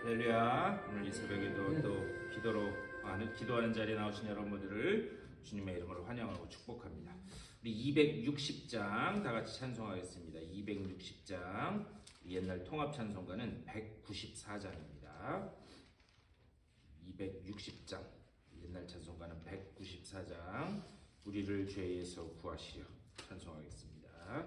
할렐루야. 오늘 이 새벽에도 또 기도하는 자리에 나오신 여러분들을 주님의 이름으로 환영하고 축복합니다. 우리 260장 다 같이 찬송하겠습니다. 260장 옛날 통합 찬송가는 194장입니다. 260장 옛날 찬송가는 194장 우리를 죄에서 구하시려 찬송하겠습니다.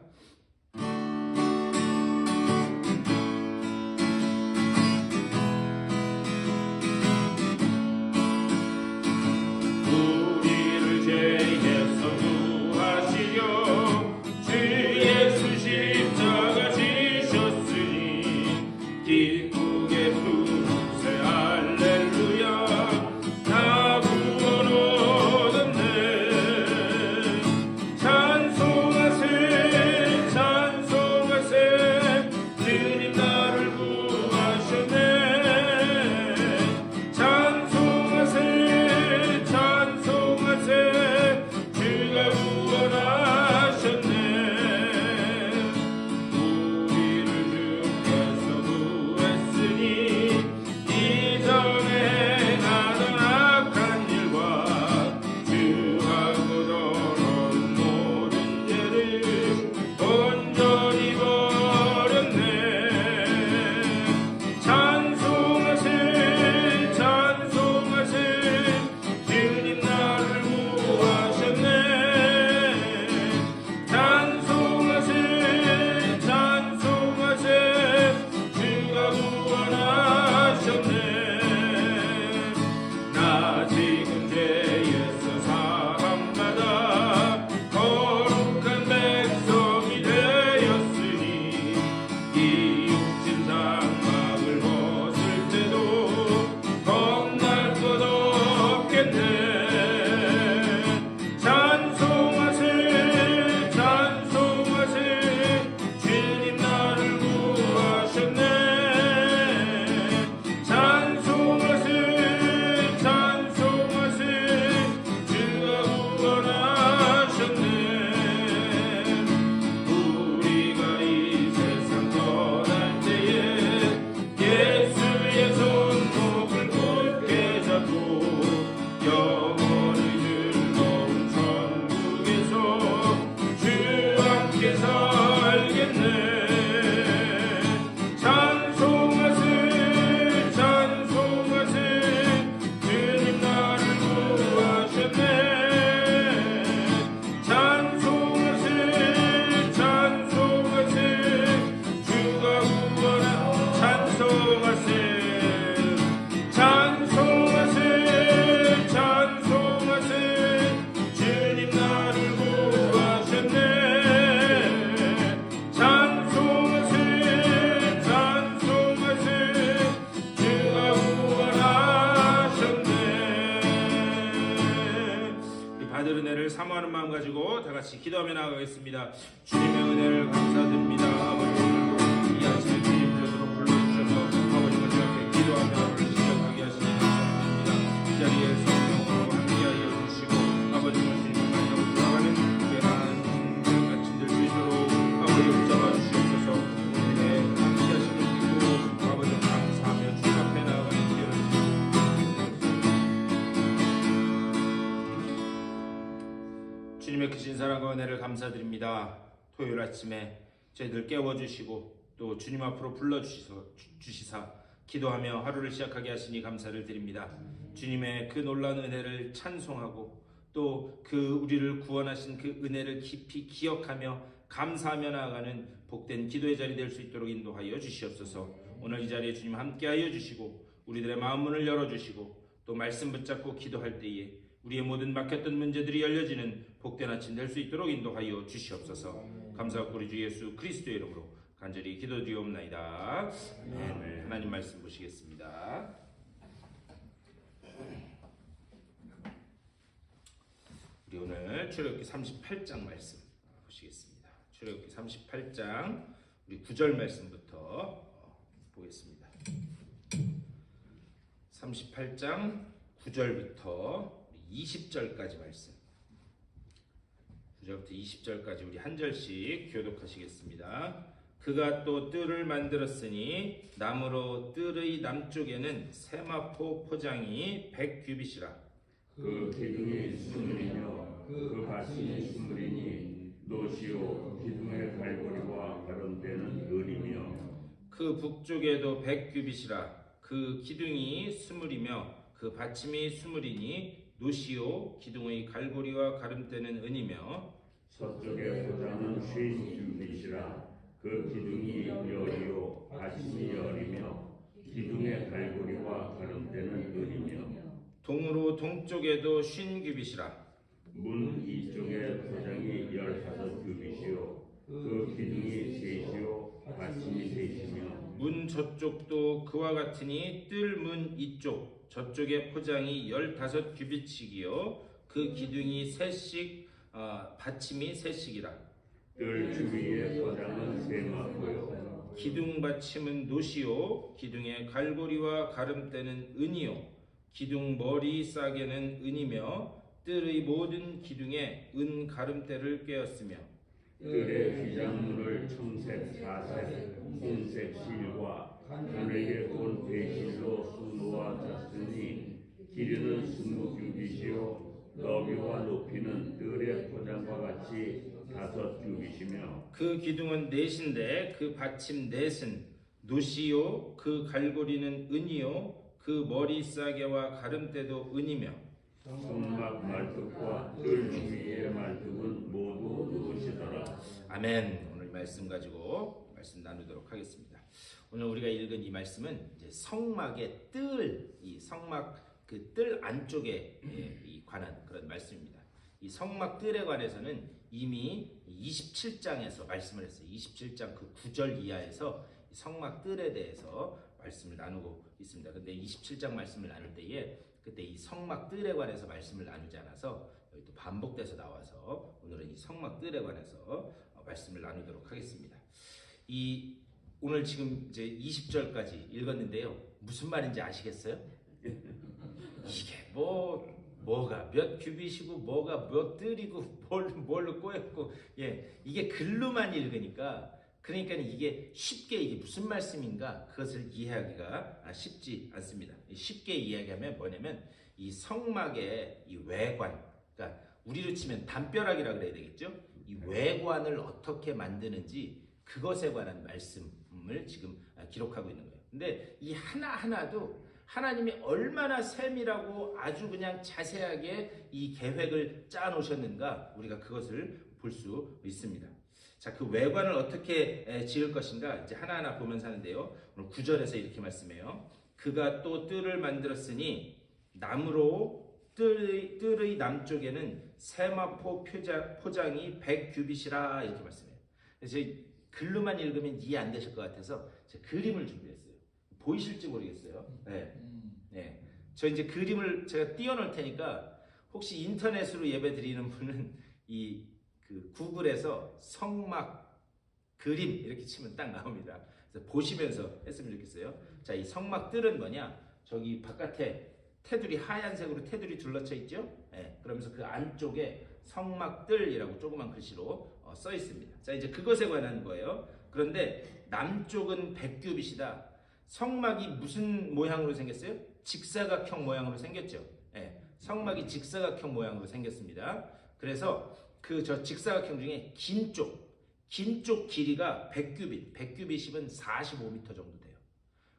받을 은혜를 사모하는 마음 가지고 다 같이 기도하며 나아가겠습니다. 주님의 은혜를 감사드립니다. 아버지, 오늘도 이 아침에 주님 곁으로 불러주셔서 아버지와 이렇게 기도하며 하루를 시작하게 하시니 감사합니다. 이 자리에 성령으로 함께하여 주시고 아버지와 주님을 만나고 돌아가는 특별한 아침들 되도록 아버지 붙잡아 주시옵소서. 은혜 함께하시는 믿고 아버지 감사하며 주 앞에 나아가는 기회를 주님의 크신 사랑과 은혜를 감사드립니다. 토요일 아침에 저희들 깨워주시고 또 주님 앞으로 불러주시사 기도하며 하루를 시작하게 하시니 감사를 드립니다. 주님의 그 놀라운 은혜를 찬송하고 또 그 우리를 구원하신 그 은혜를 깊이 기억하며 감사하며 나아가는 복된 기도의 자리 될 수 있도록 인도하여 주시옵소서. 오늘 이 자리에 주님 함께하여 주시고 우리들의 마음 문을 열어주시고 또 말씀 붙잡고 기도할 때에 우리의 모든 막혔던 문제들이 열려지는 복된 아침 될 수 있도록 인도하여 주시옵소서. 감사하고 우리 주 예수 그리스도의 이름으로 간절히 기도드리옵나이다. 아멘. 하나님 말씀 보시겠습니다. 우리 오늘 출애굽기 38장 말씀 보시겠습니다. 출애굽기 38장 우리 9절 말씀부터 보겠습니다. 38장 9절부터 20절까지 말씀. 9절부터 20절까지 우리 한 절씩 교독하시겠습니다. 그가 또 뜰을 만들었으니 나무로 뜰의 남쪽에는 세마포 포장이 100규빗이라. 그 기둥이 수물이며 그 밭이 수물이니 노시오 기둥의 갈고리와 가름대는 은이며 그 북쪽에도 100규빗이라. 그 기둥이 수물이며 그 받침이 수물이니 노시오 기둥의 갈고리와 가름대는 은이며 서쪽의 포장은 50규빗이라. 그 기둥이 열이요 받침이 열이며 기둥의 갈고리와 가름대는 은이며 동으로 동쪽에도 50규빗이라. 문 이쪽의 포장이 15규빗이요 그 기둥이 셋이요 받침이 셋이며 문 저쪽도 그와 같으니 뜰 문 이쪽 저쪽의 포장이 15규빗이기요 그 기둥이 셋씩 받침이 셋씩이라. 뜰 주위의 포장은 세마포요 기둥 받침은 노시요 기둥의 갈고리와 가름대는 은이요 기둥 머리 싸개는 은이며 뜰의 모든 기둥에 은 가름대를 꿰었으며 뜰의 휘장문을 청색 사색 홍색 실과 하늘에 온 배실로 수놓아 짰으니 길이는 20규빗이요 너비와 높이는 뜰의 포장과 같이 5규빗이며 그 기둥은 넷인데 그 받침 넷은 노시요 그 갈고리는 은이요 그 머리 싸개와 가름대도 은이며 성막 말뚝과 뜰 주위의 말뚝은 모두 노시더라. 아멘. 오늘 말씀 가지고 말씀 나누도록 하겠습니다. 오늘 우리가 읽은 이 말씀은 이제 성막의 뜰, 이 성막 그 뜰 안쪽에 이 관한 그런 말씀입니다. 이 성막 뜰에 관해서는 이미 27장에서 말씀을 했어요. 27장 그 9절 이하에서 성막 뜰에 대해서 말씀을 나누고 있습니다. 근데 27장 말씀을 나눌 때에 그때 이 성막 뜰에 관해서 말씀을 나누지 않아서 여기 또 반복돼서 나와서 오늘은 이 성막 뜰에 관해서 말씀을 나누도록 하겠습니다. 이 오늘 지금 이제 20절까지 읽었는데요. 무슨 말인지 아시겠어요? 이게 뭐가 몇 규빗이고 뭐가 몇 뜰이고 뭘로 꼬였고 이게 글로만 읽으니까 그러니까 이게 쉽게 이게 무슨 말씀인가 그것을 이해하기가 쉽지 않습니다. 쉽게 이야기하면 뭐냐면 이 성막의 이 외관, 그러니까 우리로 치면 담벼락이라 그래야 되겠죠. 이 외관을 어떻게 만드는지 그것에 관한 말씀을 지금 기록하고 있는 거예요. 근데 이 하나하나도 하나님이 얼마나 세밀하고 아주 그냥 자세하게 이 계획을 짜 놓으셨는가 우리가 그것을 볼 수 있습니다. 자, 그 외관을 어떻게 지을 것인가 이제 하나하나 보면서 하는데요. 오늘 9절에서 이렇게 말씀해요. 그가 또 뜰을 만들었으니 나무로 뜰의 남쪽에는 세마포 포장이 100규빗이라 이렇게 말씀해요. 그래서 글로만 읽으면 이해 안 되실 것 같아서 제가 그림을 준비했어요. 보이실지 모르겠어요. 네. 저 이제 그림을 제가 띄워놓을 테니까 혹시 인터넷으로 예배 드리는 분은 그 구글에서 성막 그림 이렇게 치면 딱 나옵니다. 그래서 보시면서 했으면 좋겠어요. 자, 이 성막 뜰은 뭐냐? 저기 바깥에 테두리 하얀색으로 테두리 둘러쳐 있죠? 네, 그러면서 그 안쪽에 성막 뜰이라고 조그만 글씨로 써 있습니다. 자, 이제 그것에 관한 거예요. 그런데 남쪽은 100규빗이다. 성막이 무슨 모양으로 생겼어요? 직사각형 모양으로 생겼죠. 네, 성막이 직사각형 모양으로 생겼습니다. 그래서 저 직사각형 중에 긴 쪽 길이가 100규빗, 100규빗이면 45m 정도 돼요.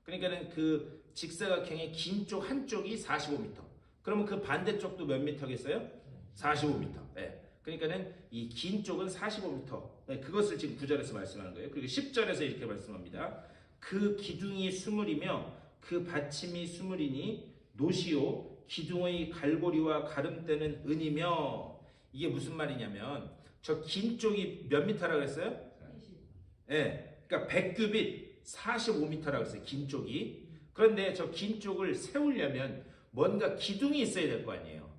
그러니까는 그 직사각형의 긴 쪽 한쪽이 45m. 그러면 그 반대쪽도 몇 미터겠어요? 45m. 네. 그러니까는 이 긴 쪽은 45m. 네, 그것을 지금 9절에서 말씀하는 거예요. 그리고 10절에서 이렇게 말씀합니다. 그 기둥이 수물이며 그 받침이 수물이니 노시오 기둥의 갈고리와 가름대는 은이며 이게 무슨 말이냐면 저 긴 쪽이 몇 미터라고 했어요? 네, 그러니까 100규빗 45m라고 했어요. 긴 쪽이. 그런데 저 긴 쪽을 세우려면 뭔가 기둥이 있어야 될 거 아니에요.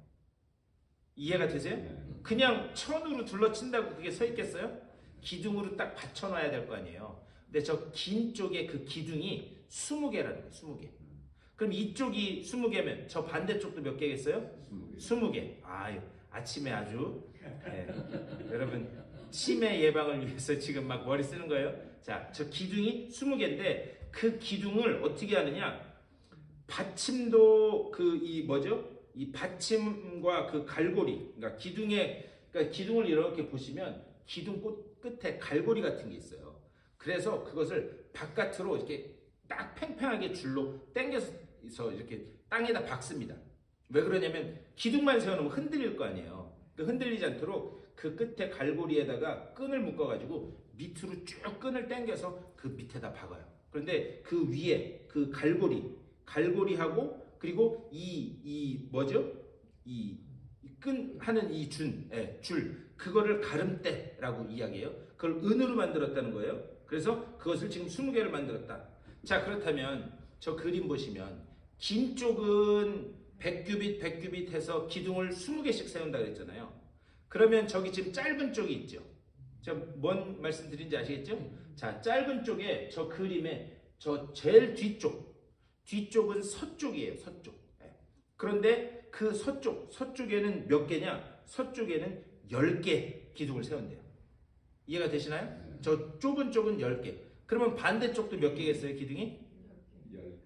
이해가 되세요? 그냥 천으로 둘러친다고 그게 서 있겠어요? 기둥으로 딱 받쳐놔야 될 거 아니에요. 근데 저 긴 쪽에 그 기둥이 20개라는 거예요. 20개. 그럼 이쪽이 20개면 저 반대쪽도 몇 개겠어요? 20개. 아유, 아침에 아주 여러분 치매 예방을 위해서 지금 막 머리 쓰는 거예요. 자, 저 기둥이 20개인데 그 기둥을 어떻게 하느냐? 받침도 이 받침과 그 갈고리, 그러니까 기둥을 이렇게 보시면 기둥 끝에 갈고리 같은 게 있어요. 그래서 그것을 바깥으로 이렇게 딱 팽팽하게 줄로 당겨서 이렇게 땅에다 박습니다. 왜 그러냐면 기둥만 세워놓으면 흔들릴 거 아니에요. 흔들리지 않도록 그 끝에 갈고리에다가 끈을 묶어가지고 밑으로 쭉 끈을 당겨서 그 밑에다 박아요. 그런데 그 위에 그 갈고리하고 그리고 이 끈 하는 줄 그거를 가름대라고 이야기해요. 그걸 은으로 만들었다는 거예요. 그래서 그것을 지금 20개를 만들었다. 자, 그렇다면 저 그림 보시면 긴 쪽은 100규빗 해서 기둥을 20개씩 세운다 그랬잖아요. 그러면 저기 지금 짧은 쪽이 있죠. 제가 뭔 말씀 드린지 아시겠죠? 자, 짧은 쪽에 저 그림에 저 제일 뒤쪽은 서쪽이에요. 서쪽. 그런데 그 서쪽에는 몇 개냐? 서쪽에는 10개 기둥을 세운대요. 이해가 되시나요? 저 좁은 쪽은 10개. 그러면 반대쪽도 몇 개겠어요, 기둥이? 10개.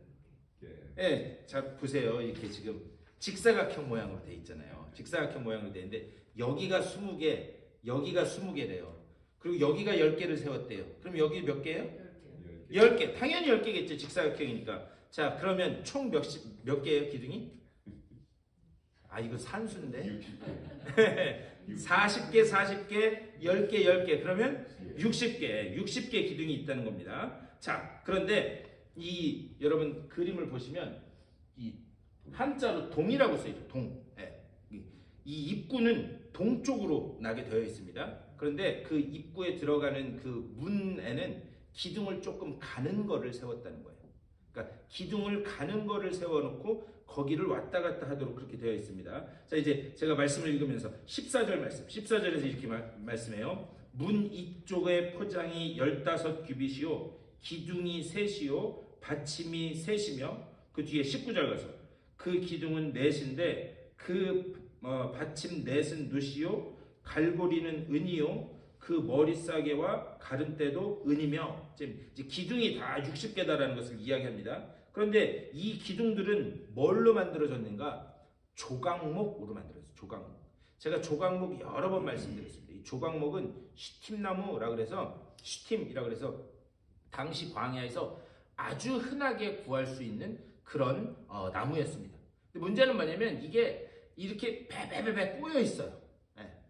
네, 자 보세요. 이렇게 지금 직사각형 모양으로 돼 있잖아요. 직사각형 모양으로 돼 있는데 여기가 20개, 여기가 20개래요. 그리고 여기가 10개를 세웠대요. 그럼 여기 몇 개예요? 10개. 당연히 10개겠죠. 직사각형이니까. 자, 그러면 총 몇 개예요, 기둥이? 아, 이거 산수인데. 40개, 10개. 그러면 60개 기둥이 있다는 겁니다. 자, 그런데 여러분 그림을 보시면 이 한자로 동이라고 써 있죠. 동. 이 입구는 동쪽으로 나게 되어 있습니다. 그런데 그 입구에 들어가는 그 문에는 기둥을 조금 가는 거를 세웠다는 거예요. 그러니까 기둥을 가는 거를 세워놓고 거기를 왔다 갔다 하도록 그렇게 되어 있습니다. 자, 이제 제가 말씀을 읽으면서 14절 말씀, 14절에서 이렇게 말씀해요. 문 이쪽의 포장이 15규빗이요 기둥이 셋이요 받침이 셋이며, 그 뒤에 19절 가서 그 기둥은 넷인데 그 받침 넷은 눕이요 갈고리는 은이요 그 머리싸개와 가름대도 은이며, 지금 기둥이 다 60개다라는 것을 이야기합니다. 그런데 이 기둥들은 뭘로 만들어졌는가? 조각목으로 만들어졌어요. 조각목. 제가 조각목 여러 번 말씀드렸습니다. 이 조각목은 시팀나무라고 그래서 시팀이라고 그래서 당시 광야에서 아주 흔하게 구할 수 있는 그런 나무였습니다. 근데 문제는 뭐냐면 이게 이렇게 베베베베 꼬여 있어요.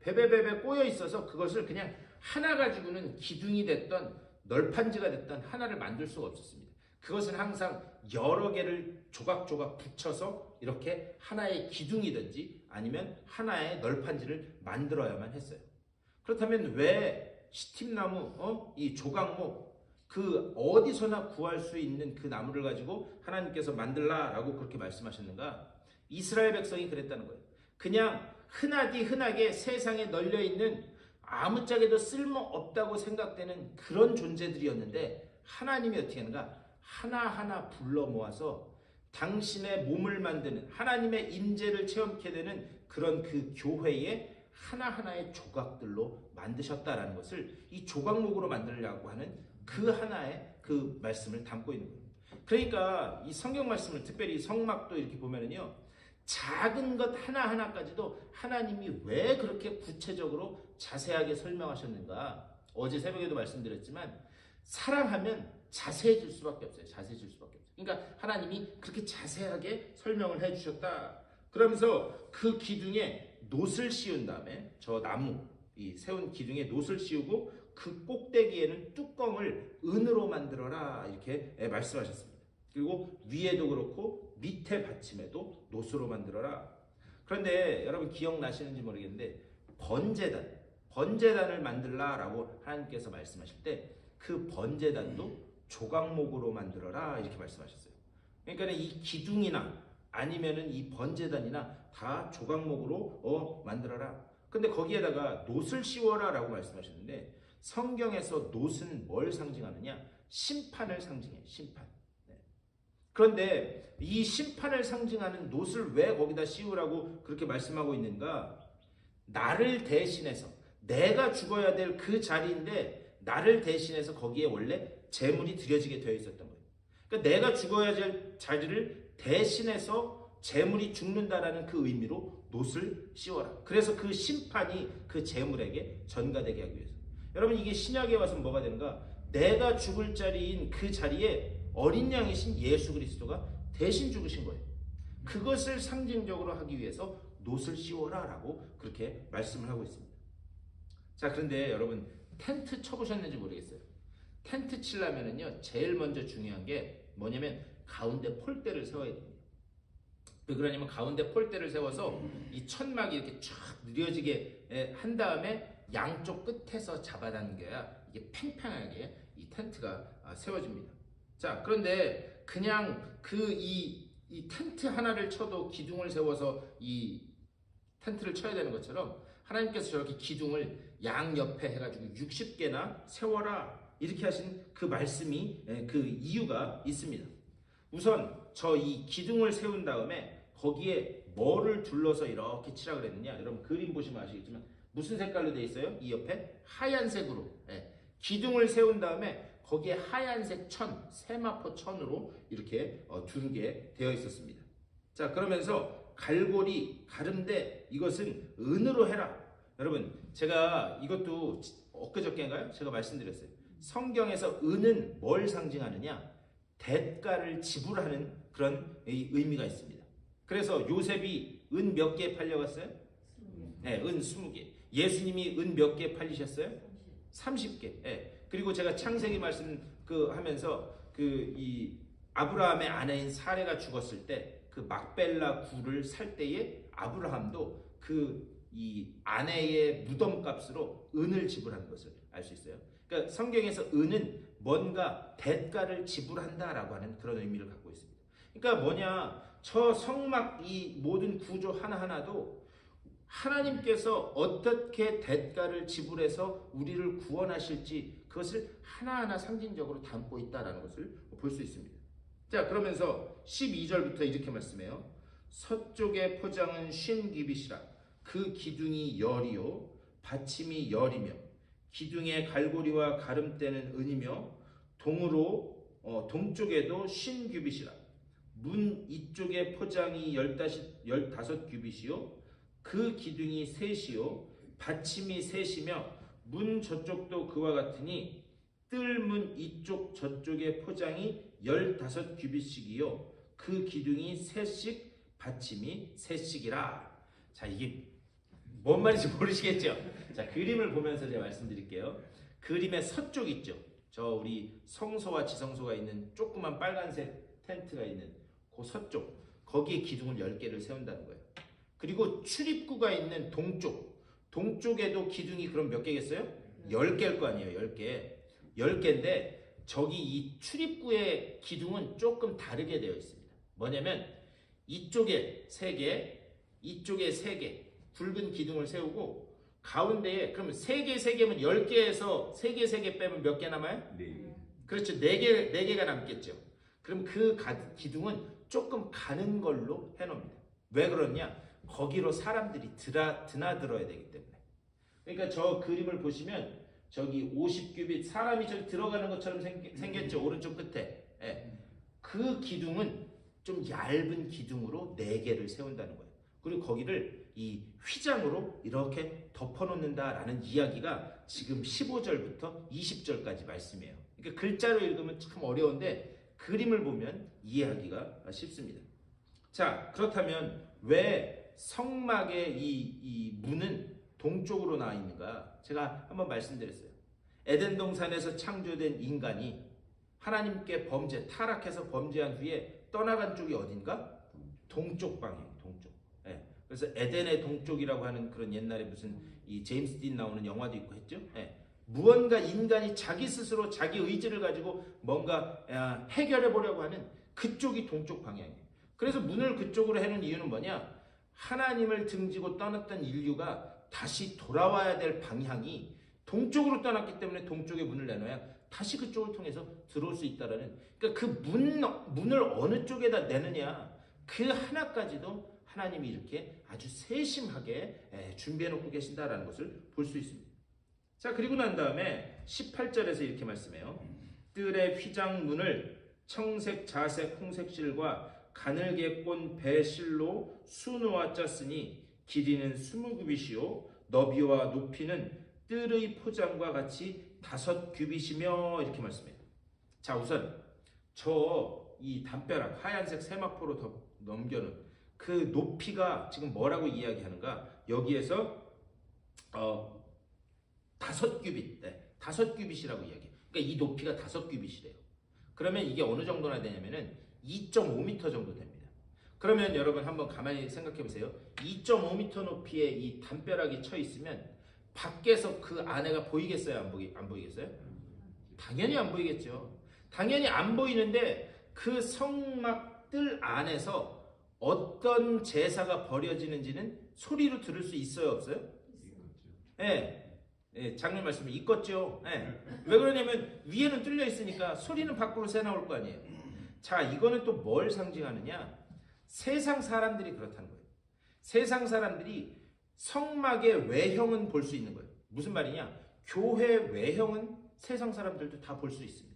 베베베베 꼬여 있어서 그것을 그냥 하나 가지고는 기둥이 됐던 널판지가 됐던 하나를 만들 수가 없었습니다. 그것은 항상 여러 개를 조각조각 붙여서 이렇게 하나의 기둥이든지 아니면 하나의 널판지를 만들어야만 했어요. 그렇다면 왜 시팀나무, 이 조각목, 그 어디서나 구할 수 있는 그 나무를 가지고 하나님께서 만들라라고 그렇게 말씀하셨는가? 이스라엘 백성이 그랬다는 거예요. 그냥 흔하게 세상에 널려있는 아무짝에도 쓸모없다고 생각되는 그런 존재들이었는데 하나님이 어떻게 하는가? 하나하나 불러 모아서 당신의 몸을 만드는 하나님의 임재를 체험케 되는 그런 그 교회의 하나하나의 조각들로 만드셨다라는 것을 이 조각목으로 만들려고 하는 그 하나의 그 말씀을 담고 있는 거예요. 그러니까 이 성경 말씀을 특별히 성막도 이렇게 보면은요, 작은 것 하나하나까지도 하나님이 왜 그렇게 구체적으로 자세하게 설명하셨는가? 어제 새벽에도 말씀드렸지만 사랑하면 자세해질 수밖에 없어요. 자세해질 수밖에 없어요. 그러니까 하나님이 그렇게 자세하게 설명을 해주셨다. 그러면서 그 기둥에 놋을 씌운 다음에 저 나무, 이 세운 기둥에 놋을 씌우고 그 꼭대기에는 뚜껑을 은으로 만들어라 이렇게 말씀하셨습니다. 그리고 위에도 그렇고 밑에 받침에도 놋으로 만들어라. 그런데 여러분 기억나시는지 모르겠는데 번제단을 만들라라고 하나님께서 말씀하실 때 그 번제단도 조각목으로 만들어라 이렇게 말씀하셨어요. 그러니까 이 기둥이나 아니면은 이 번제단이나 다 조각목으로 만들어라. 근데 거기에다가 놋을 씌워라라고 말씀하셨는데 성경에서 놋은 뭘 상징하느냐? 심판을 상징해요. 심판. 그런데 이 심판을 상징하는 놋을 왜 거기다 씌우라고 그렇게 말씀하고 있는가? 나를 대신해서 내가 죽어야 될 그 자리인데 나를 대신해서 거기에 원래 제물이 드려지게 되어 있었던 거예요. 그러니까 내가 죽어야 할 자리를 대신해서 제물이 죽는다라는 그 의미로 놋을 씌워라. 그래서 그 심판이 그 제물에게 전가되게 하기 위해서. 여러분, 이게 신약에 와서 뭐가 되는가? 내가 죽을 자리인 그 자리에 어린 양이신 예수 그리스도가 대신 죽으신 거예요. 그것을 상징적으로 하기 위해서 놋을 씌워라 라고 그렇게 말씀을 하고 있습니다. 자, 그런데 여러분, 텐트 쳐보셨는지 모르겠어요. 텐트 치려면은요, 제일 먼저 중요한 게 뭐냐면 가운데 폴대를 세워야 됩니다. 왜 그러냐면 가운데 폴대를 세워서 이 천막이 이렇게 쫙 느려지게 한 다음에 양쪽 끝에서 잡아당겨야 이게 팽팽하게 이 텐트가 세워집니다. 자, 그런데 그냥 이 텐트 하나를 쳐도 기둥을 세워서 이 텐트를 쳐야 되는 것처럼 하나님께서 저렇게 기둥을 양옆에 해가지고 60개나 세워라 이렇게 하신 그 말씀이 그 이유가 있습니다. 우선 저 이 기둥을 세운 다음에 거기에 뭐를 둘러서 이렇게 치라 그랬느냐? 여러분 그림 보시면 아시겠지만 무슨 색깔로 되어 있어요? 이 옆에 하얀색으로 기둥을 세운 다음에 거기에 하얀색 천, 세마포 천으로 이렇게 두르게 되어 있었습니다. 자, 그러면서 갈고리, 가름대 이것은 은으로 해라. 여러분, 제가 이것도 엊그저께인가요? 제가 말씀드렸어요. 성경에서 은은 뭘 상징하느냐? 대가를 지불하는 그런 의미가 있습니다. 그래서 요셉이 은 몇 개 팔려갔어요? 네, 은 20개. 예수님이 은 몇 개 팔리셨어요? 30개. 네. 그리고 제가 창세기 말씀 하면서 이 아브라함의 아내인 사레가 죽었을 때 그 막벨라 굴을 살 때에 아브라함도 이 아내의 무덤 값으로 은을 지불한 것을 알 수 있어요. 그러니까 성경에서 은은 뭔가 대가를 지불한다라고 하는 그런 의미를 갖고 있습니다. 그러니까 뭐냐, 저 성막 이 모든 구조 하나하나도 하나님께서 어떻게 대가를 지불해서 우리를 구원하실지 그것을 하나하나 상징적으로 담고 있다는 것을 볼 수 있습니다. 자, 그러면서 12절부터 이렇게 말씀해요. 서쪽의 포장은 쉰기빗이라. 그 기둥이 열이요 받침이 열이며 기둥의 갈고리와 가름대는 은이며 동쪽에도 쉰규빗이라. 문 이쪽의 포장이 15규빗이요 그 기둥이 셋이요 받침이 셋이며 문 저쪽도 그와 같으니 뜰문 이쪽 저쪽의 포장이 15규빗씩이요 그 기둥이 셋씩 받침이 셋씩이라. 자, 이게 뭔 말인지 모르시겠죠? 자, 그림을 보면서 제가 말씀드릴게요. 그림의 서쪽 있죠? 저 우리 성소와 지성소가 있는 조그만 빨간색 텐트가 있는 그 서쪽, 거기에 기둥을 10개를 세운다는 거예요. 그리고 출입구가 있는 동쪽에도 기둥이 그럼 몇 개겠어요? 10개일 거 아니에요. 10개. 10개인데 저기 이 출입구의 기둥은 조금 다르게 되어 있습니다. 뭐냐면 이쪽에 3개, 이쪽에 3개 굵은 기둥을 세우고 가운데에 그러면 3개, 3개면 10개에서 3개, 3개 빼면 몇 개 남아요? 네. 그렇죠. 4개가 남겠죠. 그럼 그 기둥은 조금 가는 걸로 해놓습니다. 왜 그러냐? 거기로 사람들이 드나들어야 되기 때문에. 그러니까 저 그림을 보시면 저기 50규빗 사람이 저기 들어가는 것처럼 생겼죠. 오른쪽 끝에. 그 기둥은 좀 얇은 기둥으로 4개를 세운다는 거예요. 그리고 거기를 이 휘장으로 이렇게 덮어놓는다라는 이야기가 지금 15절부터 20절까지 말씀이에요. 그러니까 글자로 읽으면 참 어려운데 그림을 보면 이해하기가 쉽습니다. 자, 그렇다면 왜 성막의 이 문은 동쪽으로 나와 있는가? 제가 한번 말씀드렸어요. 에덴 동산에서 창조된 인간이 하나님께 타락해서 범죄한 후에 떠나간 쪽이 어딘가? 동쪽 방향, 동쪽. 그래서 에덴의 동쪽이라고 하는 그런 옛날에 무슨 이 제임스 딘 나오는 영화도 있고 했죠. 무언가 인간이 자기 스스로 자기 의지를 가지고 뭔가 해결해 보려고 하는 그쪽이 동쪽 방향이에요. 그래서 문을 그쪽으로 해놓은 이유는 뭐냐? 하나님을 등지고 떠났던 인류가 다시 돌아와야 될 방향이 동쪽으로 떠났기 때문에 동쪽에 문을 내놔야 다시 그쪽을 통해서 들어올 수 있다라는. 그러니까 그 문을 어느 쪽에다 내느냐, 그 하나까지도 하나님이 이렇게 아주 세심하게 준비해 놓고 계신다라는 것을 볼 수 있습니다. 자, 그리고 난 다음에 18절에서 이렇게 말씀해요. 뜰의 휘장문을 청색, 자색, 홍색 실과 가늘게 꼰 배실로 수놓아 짰으니 길이는 20규빗이요 너비와 높이는 뜰의 포장과 같이 5규빗이며 이렇게 말씀해요. 자, 우선 저 이 담벼락 하얀색 세마포로 넘겨놓은 그 높이가 지금 뭐라고 이야기하는가? 여기에서 5규빗, 5규빗이라고 이야기해요. 그러니까 이 높이가 5규빗이래요. 그러면 이게 어느 정도나 되냐면은 2.5m 정도 됩니다. 그러면 여러분 한번 가만히 생각해 보세요. 2.5m 높이의 이 담벼락이 쳐 있으면 밖에서 그 안에가 보이겠어요? 안 보이겠어요? 당연히 안 보이겠죠. 당연히 안 보이는데 그 성막 뜰 안에서 어떤 제사가 벌어지는지는 소리로 들을 수 있어요, 없어요? 네. 네, 장님 말씀이 있겠죠. 네. 왜 그러냐면 위에는 뚫려 있으니까 소리는 밖으로 새 나올 거 아니에요. 자, 이거는 또 뭘 상징하느냐? 세상 사람들이 그렇다는 거예요. 세상 사람들이 성막의 외형은 볼 수 있는 거예요. 무슨 말이냐? 교회 외형은 세상 사람들도 다 볼 수 있습니다.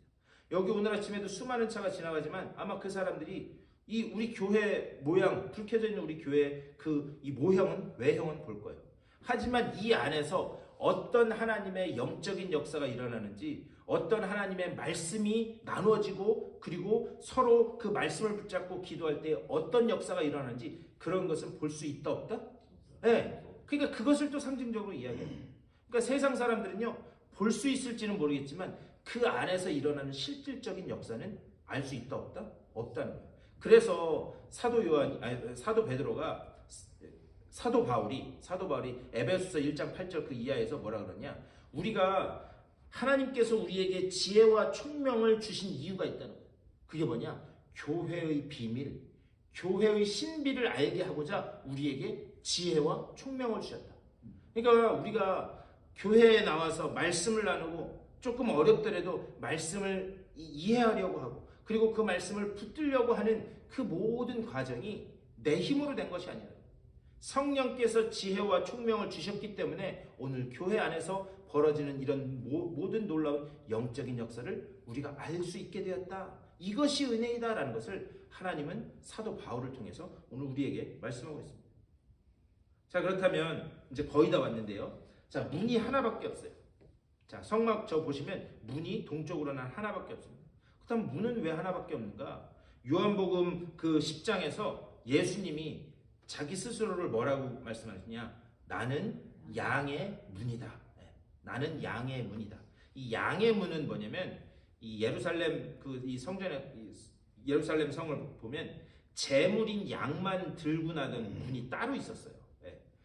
여기 오늘 아침에도 수많은 차가 지나가지만 아마 그 사람들이 이 우리 교회 모양, 불 켜져 있는 우리 교회 이 모형은 외형은 볼 거예요. 하지만 이 안에서 어떤 하나님의 영적인 역사가 일어나는지, 어떤 하나님의 말씀이 나누어지고 그리고 서로 그 말씀을 붙잡고 기도할 때 어떤 역사가 일어나는지 그런 것은 볼 수 있다 없다? 네. 그러니까 그것을 또 상징적으로 이야기해요. 그러니까 세상 사람들은요 볼 수 있을지는 모르겠지만 그 안에서 일어나는 실질적인 역사는 알 수 있다 없다? 없다는 거예요. 그래서 사도 베드로가 사도 바울이 에베소서 1장 8절 그 이하에서 뭐라 그러냐? 우리가 하나님께서 우리에게 지혜와 총명을 주신 이유가 있다는 거예요. 그게 뭐냐? 교회의 비밀, 교회의 신비를 알게 하고자 우리에게 지혜와 총명을 주셨다. 그러니까 우리가 교회에 나와서 말씀을 나누고 조금 어렵더라도 말씀을 이해하려고 하고 그리고 그 말씀을 붙들려고 하는 그 모든 과정이 내 힘으로 된 것이 아니라 성령께서 지혜와 총명을 주셨기 때문에 오늘 교회 안에서 벌어지는 이런 모든 놀라운 영적인 역사를 우리가 알 수 있게 되었다. 이것이 은혜이다라는 것을 하나님은 사도 바울을 통해서 오늘 우리에게 말씀하고 있습니다. 자, 그렇다면 이제 거의 다 왔는데요. 자, 문이 하나밖에 없어요. 자, 성막 저 보시면 문이 동쪽으로는 하나밖에 없습니다. 그렇다면 문은 왜 하나밖에 없는가? 요한복음 그 10장에서 예수님이 자기 스스로를 뭐라고 말씀하시냐? 나는 양의 문이다. 나는 양의 문이다. 이 양의 문은 뭐냐면 이 예루살렘 이 성전에 예루살렘 성을 보면 제물인 양만 들고 나던 문이 따로 있었어요.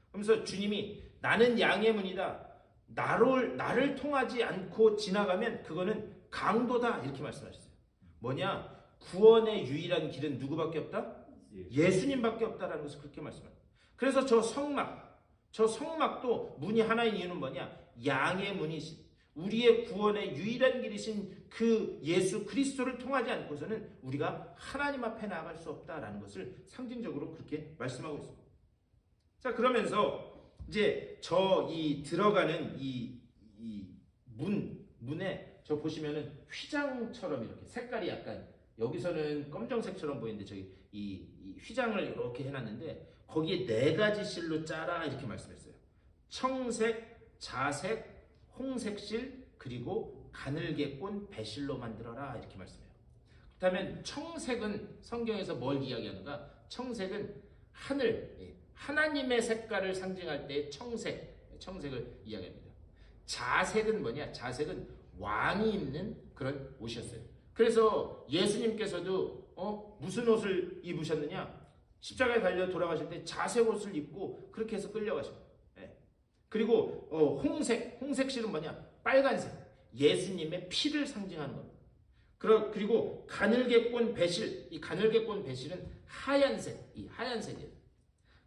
그러면서 주님이 나는 양의 문이다. 나를 통하지 않고 지나가면 그거는 강도다 이렇게 말씀하셨어요. 뭐냐? 구원의 유일한 길은 누구밖에 없다? 예수님밖에 없다라는 것을 그렇게 말씀합니다. 그래서 저 성막도 문이 하나인 이유는 뭐냐? 양의 문이신 우리의 구원의 유일한 길이신 그 예수 그리스도를 통하지 않고서는 우리가 하나님 앞에 나아갈 수 없다라는 것을 상징적으로 그렇게 말씀하고 있습니다. 자, 그러면서 이제 들어가는 이 문에 저 보시면은 휘장처럼 이렇게 색깔이 약간 여기서는 검정색처럼 보이는데 저기 이 휘장을 이렇게 해놨는데 거기에 4가지 실로 짜라 이렇게 말씀했어요. 청색, 자색, 홍색실 그리고 가늘게 꼰 배실로 만들어라 이렇게 말씀해요. 그렇다면 청색은 성경에서 뭘 이야기하는가? 청색은 하나님의 색깔을 상징할 때 청색을 이야기합니다. 자색은 뭐냐? 자색은 왕이 입는 그런 옷이었어요. 그래서 예수님께서도 무슨 옷을 입으셨느냐? 십자가에 달려 돌아가실 때 자색 옷을 입고 그렇게 해서 끌려가십니다. 그리고 홍색실은 뭐냐? 빨간색, 예수님의 피를 상징하는 겁니다. 그리고 가늘게 꼰 배실, 이 가늘게 꼰 배실은 하얀색이에요.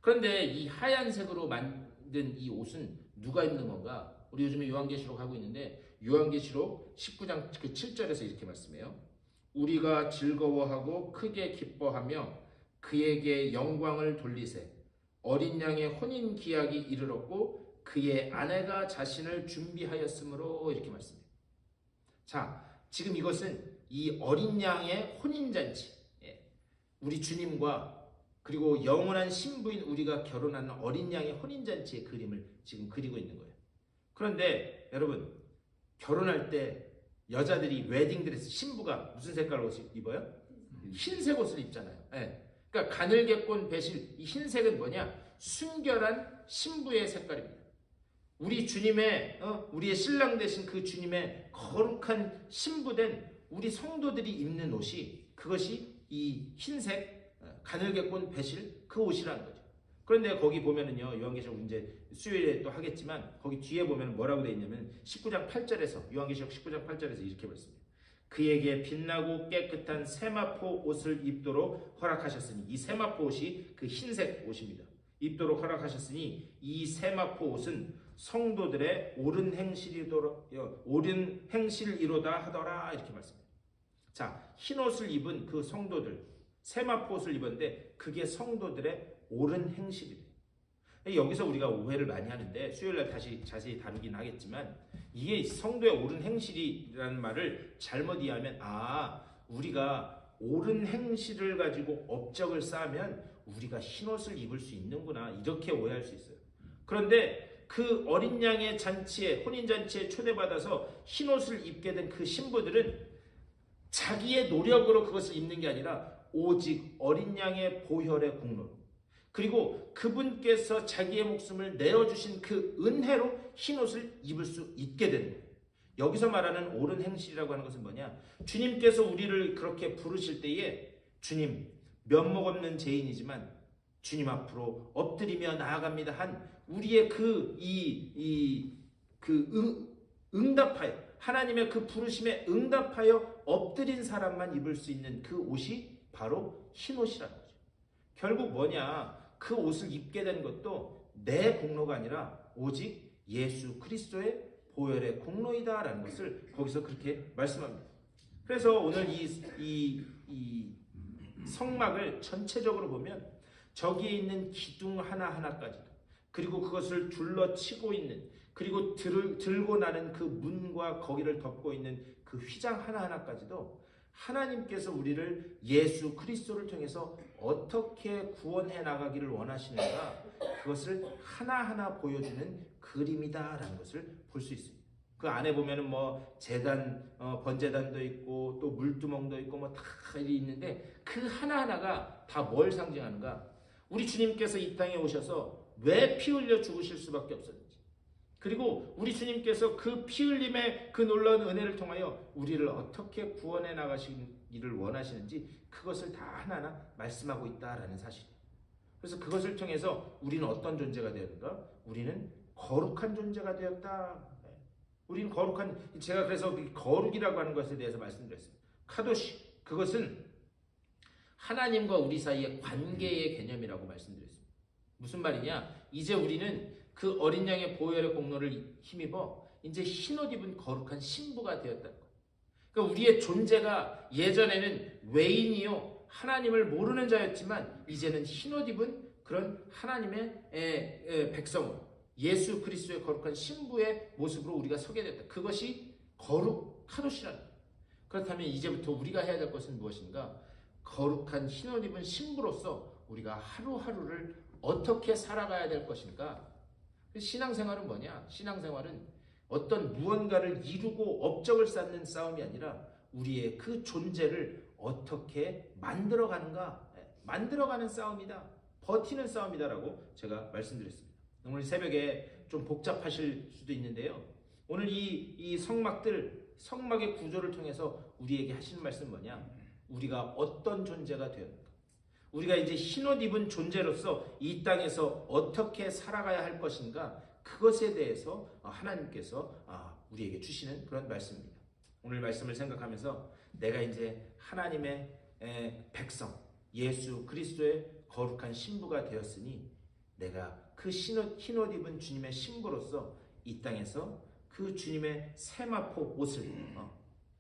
그런데 이 하얀색으로 만든 이 옷은 누가 입는 건가? 우리 요즘에 요한계시록 하고 있는데 요한계시록 19장 그 7절에서 이렇게 말씀해요. 우리가 즐거워하고 크게 기뻐하며 그에게 영광을 돌리세. 어린 양의 혼인 기약이 이르렀고 그의 아내가 자신을 준비하였으므로 이렇게 말씀해요. 자, 지금 이것은 이 어린 양의 혼인잔치, 우리 주님과 그리고 영원한 신부인 우리가 결혼하는 어린 양의 혼인잔치의 그림을 지금 그리고 있는 거예요. 그런데 여러분, 결혼할 때 여자들이 웨딩드레스, 신부가 무슨 색깔 옷을 입어요? 흰색 옷을 입잖아요. 그러니까 가늘게꼰 배실, 이 흰색은 뭐냐? 순결한 신부의 색깔입니다. 우리 주님의 우리의 신랑 되신 그 주님의 거룩한 신부된 우리 성도들이 입는 옷이, 그것이 이 흰색 가늘게꼰 배실 그 옷이라는 거죠. 그런데 거기 보면은요, 요한계시록 이제 수요일에 또 하겠지만 거기 뒤에 보면 뭐라고 되어 있냐면 19장 8절에서, 요한계시록 19장 8절에서 이렇게 말씀해요. 그에게 빛나고 깨끗한 세마포 옷을 입도록 허락하셨으니, 이 세마포 옷이 그 흰색 옷입니다. 입도록 허락하셨으니 이 세마포 옷은 성도들의 옳은 행실이로다 하더라, 이렇게 말씀해요. 자, 흰 옷을 입은 그 성도들, 세마포 옷을 입었는데 그게 성도들의 옳은 행실이래요. 여기서 우리가 오해를 많이 하는데 수요일날 다시 자세히 다루긴 하겠지만, 이게 성도의 옳은 행실이라는 말을 잘못 이해하면, 우리가 옳은 행실을 가지고 업적을 쌓으면 우리가 흰옷을 입을 수 있는구나, 이렇게 오해할 수 있어요. 그런데 그 어린 양의 잔치에, 혼인잔치에 초대받아서 흰옷을 입게 된 그 신부들은 자기의 노력으로 그것을 입는 게 아니라 오직 어린 양의 보혈의 공로로, 그리고 그분께서 자기의 목숨을 내어주신 그 은혜로 흰옷을 입을 수 있게 되는 거예요. 여기서 말하는 옳은 행실이라고 하는 것은 뭐냐? 주님께서 우리를 그렇게 부르실 때에, 주님, 면목 없는 죄인이지만 주님 앞으로 엎드리며 나아갑니다 한 우리의 응답하여, 하나님의 그 부르심에 응답하여 엎드린 사람만 입을 수 있는 그 옷이 바로 흰옷이라는 거죠. 결국 뭐냐? 그 옷을 입게 된 것도 내 공로가 아니라 오직 예수 그리스도의 보혈의 공로이다라는 것을 거기서 그렇게 말씀합니다. 그래서 오늘 이 성막을 전체적으로 보면 저기에 있는 기둥 하나하나까지도, 그리고 그것을 둘러치고 있는, 그리고 들고 나는 그 문과 거기를 덮고 있는 그 휘장 하나하나까지도 하나님께서 우리를 예수 그리스도를 통해서 어떻게 구원해 나가기를 원하시는가, 그것을 하나하나 보여주는 그림이다라는 것을 볼 수 있습니다. 그 안에 보면은 뭐 제단, 번제단도 있고 또 물두멍도 있고 뭐 다 있는데, 그 하나하나가 다 뭘 상징하는가? 우리 주님께서 이 땅에 오셔서 왜 피 흘려 죽으실 수밖에 없었는지, 그리고 우리 주님께서 그 피 흘림의 그 놀라운 은혜를 통하여 우리를 어떻게 구원해 나가시기를 원하시는지, 그것을 다 하나하나 말씀하고 있다라는 사실이에요. 그래서 그것을 통해서 우리는 어떤 존재가 되었는가? 우리는 거룩한 존재가 되었다. 우리는 거룩한, 제가 그래서 거룩이라고 하는 것에 대해서 말씀드렸습니다. 카도시, 그것은 하나님과 우리 사이의 관계의 개념이라고 말씀드렸습니다. 무슨 말이냐? 이제 우리는 그 어린 양의 보혈의 공로를 힘입어 이제 흰옷 입은 거룩한 신부가 되었다는 거예요. 그러니까 우리의 존재가 예전에는 외인이요 하나님을 모르는 자였지만, 이제는 흰옷 입은 그런 하나님의 백성으로, 예수 그리스도의 거룩한 신부의 모습으로 우리가 서게 됐다. 그것이 거룩 카도시라는 거예요. 그렇다면 이제부터 우리가 해야 될 것은 무엇인가? 거룩한 흰옷 입은 신부로서 우리가 하루하루를 어떻게 살아가야 될 것인가? 신앙생활은 뭐냐? 신앙생활은 어떤 무언가를 이루고 업적을 쌓는 싸움이 아니라 우리의 그 존재를 어떻게 만들어가는가? 만들어가는 싸움이다. 버티는 싸움이다라고 제가 말씀드렸습니다. 오늘 새벽에 좀 복잡하실 수도 있는데요. 오늘 이 성막의 구조를 통해서 우리에게 하시는 말씀은 뭐냐? 우리가 어떤 존재가 되었는가? 우리가 이제 흰옷 입은 존재로서 이 땅에서 어떻게 살아가야 할 것인가, 그것에 대해서 하나님께서 우리에게 주시는 그런 말씀입니다. 오늘 말씀을 생각하면서 내가 이제 하나님의 백성, 예수 그리스도의 거룩한 신부가 되었으니, 내가 그 흰옷 입은 주님의 신부로서 이 땅에서 그 주님의 세마포 옷을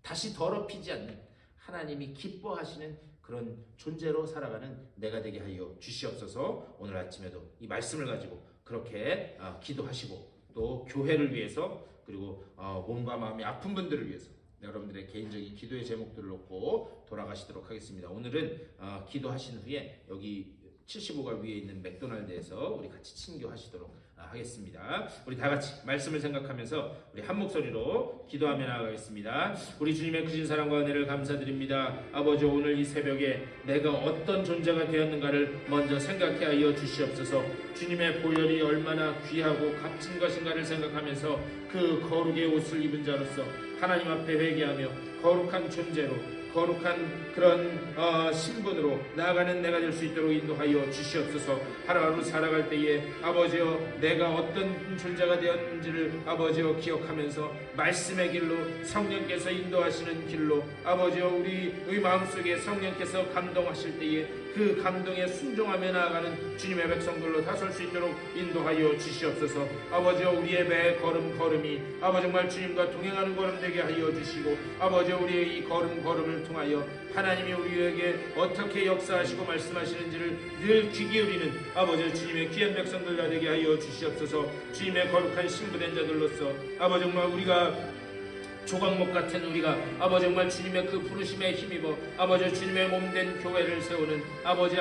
다시 더럽히지 않는, 하나님이 기뻐하시는 그런 존재로 살아가는 내가 되게 하여 주시옵소서. 오늘 아침에도 이 말씀을 가지고 그렇게 기도하시고 또 교회를 위해서 그리고 몸과 마음이 아픈 분들을 위해서 여러분들의 개인적인 기도의 제목들을 놓고 돌아가시도록 하겠습니다. 오늘은 기도하신 후에 여기 75가 위에 있는 맥도날드에서 우리 같이 친교하시도록 하겠습니다. 우리 다 같이 말씀을 생각하면서 우리 한 목소리로 기도하며 나아가겠습니다. 우리 주님의 크신 사랑과 은혜를 감사드립니다. 아버지, 오늘 이 새벽에 내가 어떤 존재가 되었는가를 먼저 생각해 하여 주시옵소서. 주님의 보혈이 얼마나 귀하고 값진 것인가를 생각하면서 그 거룩의 옷을 입은 자로서 하나님 앞에 회개하며 거룩한 존재로 거룩한 그런 신분으로 나아가는 내가 될 수 있도록 인도하여 주시옵소서. 하루하루 살아갈 때에 아버지여, 내가 어떤 존재가 되었는지를 아버지여 기억하면서 말씀의 길로, 성령께서 인도하시는 길로 아버지여, 우리의 마음속에 성령께서 감동하실 때에 그 감동에 순종하며 나아가는 주님의 백성들로 다설 수 있도록 인도하여 주시옵소서. 아버지여, 우리의 매 걸음걸음이 아버지 정말 주님과 동행하는 걸음 되게 하여 주시고, 아버지여, 우리의 이 걸음걸음을 통하여 하나님이 우리에게 어떻게 역사하시고 말씀하시는지를 늘 귀 기울이는 아버지 주님의 귀한 백성들 되게 하여 주시옵소서. 주님의 거룩한 신부된 자들로서 아버지 정말 우리가 조각목 같은 우리가 아버지 정말 주님의 그 부르심에 힘입어 아버지 주님의 몸된 교회를 세우는 아버지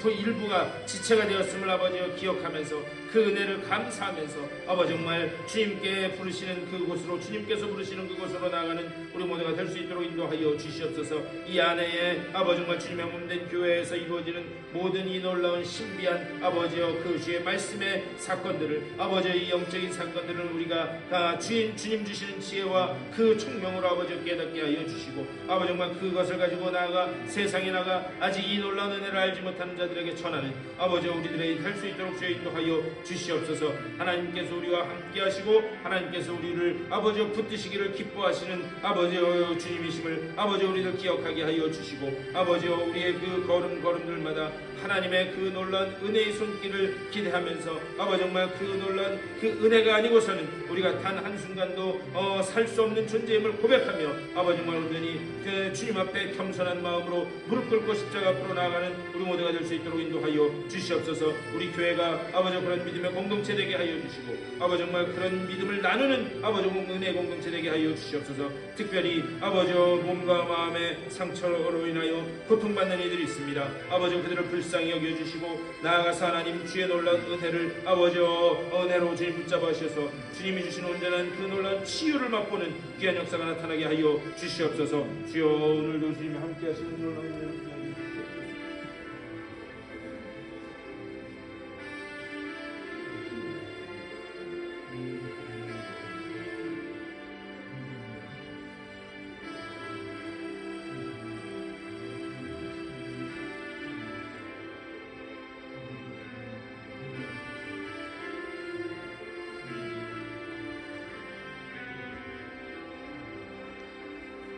그 일부가 지체가 되었음을 아버지 기억하면서 그 은혜를 감사하면서 아버지 정말 주님께 부르시는 그곳으로, 주님께서 부르시는 그곳으로 나아가는 우리 모두가 될 수 있도록 인도하여 주시옵소서. 이 안에 아버지 정말 주님의 몸된 교회에서 이루어지는 모든 이 놀라운 신비한 아버지여 그 주의 말씀의 사건들을, 아버지의 이 영적인 사건들을 우리가 다 주님 주시는 지혜와 그 총명으로 아버지 깨닫게 하여 주시고, 아버지 정말 그것을 가지고 나아가 세상에 나가 아직 이 놀라운 은혜를 알지 못하는 자들에게 전하는 아버지 우리들에게 될 수 있도록 주여 인도하여 주시옵소서. 하나님께서 우리와 함께 하시고 하나님께서 우리를 아버지 붙드시기를 기뻐하시는 아버지 주님이심을 아버지 우리를 기억하게 하여 주시고, 아버지 우리의 그 걸음걸음들마다 하나님의 그 놀라운 은혜의 손길을 기대하면서 아버지 정말 그 놀라운 그 은혜가 아니고서는 우리가 단 한순간도 살 수 없는 존재임을 고백하며 아버지 정말 온전히 그 주님 앞에 겸손한 마음으로 무릎 꿇고 십자가 앞으로 나아가는 우리 모두가 될 수 있도록 인도하여 주시옵소서. 우리 교회가 아버지 그런 믿음의 공동체 되게 하여 주시고, 아버지 정말 그런 믿음을 나누는 아버지 은혜의 공동체 되게 하여 주시옵소서. 특별히 아버지 몸과 마음의 상처로 인하여 고통받는 이들이 있습니다. 아버지 그들을 불쌍히 여겨주시고 나아가서 하나님 주의 놀라운 은혜를 아버지 은혜로 주님 붙잡아 주셔서 주님이 주시는 온전한 그 놀라운 치유를 맛보는 귀한 역사가 나타나게 하여 주시옵소서. 주여, 오늘도 주님 함께 하시는 놀라운 은혜를